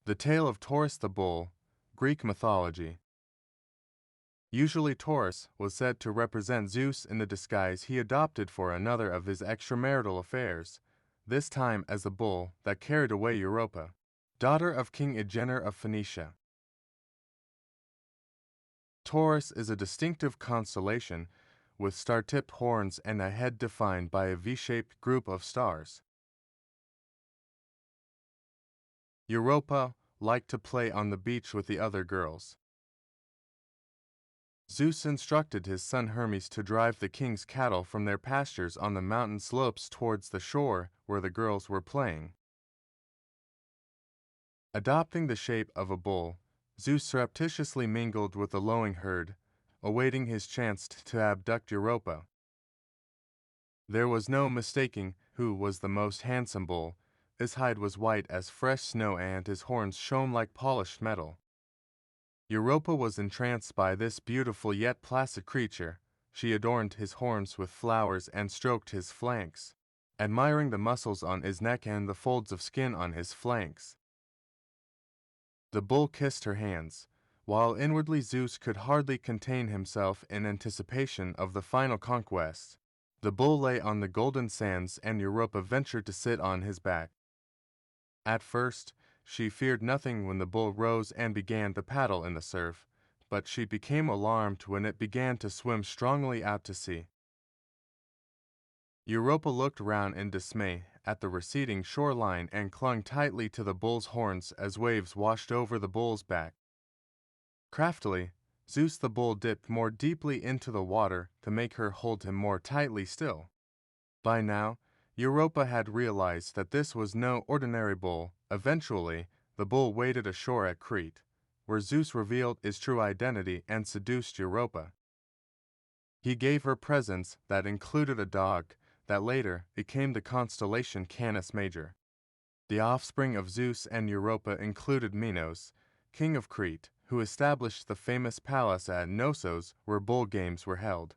The tale of Taurus the bull, Greek mythology. Usually Taurus was said to represent Zeus in the disguise he adopted for another of his extramarital affairs, this time as a bull that carried away Europa, daughter of King Agenor of Phoenicia. Taurus is a distinctive constellation with star-tipped horns and a head defined by a V-shaped group of stars. Europa liked to play on the beach with the other girls. Zeus instructed his son Hermes to drive the king's cattle from their pastures on the mountain slopes towards the shore where the girls were playing. Adopting the shape of a bull, Zeus surreptitiously mingled with the lowing herd, awaiting his chance to abduct Europa. There was no mistaking who was the most handsome bull. His hide was white as fresh snow and his horns shone like polished metal. Europa was entranced by this beautiful yet placid creature. She adorned his horns with flowers and stroked his flanks, admiring the muscles on his neck and the folds of skin on his flanks. The bull kissed her hands, while inwardly Zeus could hardly contain himself in anticipation of the final conquest. The bull lay on the golden sands and Europa ventured to sit on his back. At first, she feared nothing when the bull rose and began to paddle in the surf, but she became alarmed when it began to swim strongly out to sea. Europa looked round in dismay at the receding shoreline and clung tightly to the bull's horns as waves washed over the bull's back. Craftily, Zeus the bull dipped more deeply into the water to make her hold him more tightly still. By now, Europa had realized that this was no ordinary bull. Eventually, the bull waded ashore at Crete, where Zeus revealed his true identity and seduced Europa. He gave her presents that included a dog that later became the constellation Canis Major. The offspring of Zeus and Europa included Minos, king of Crete, who established the famous palace at Knossos where bull games were held.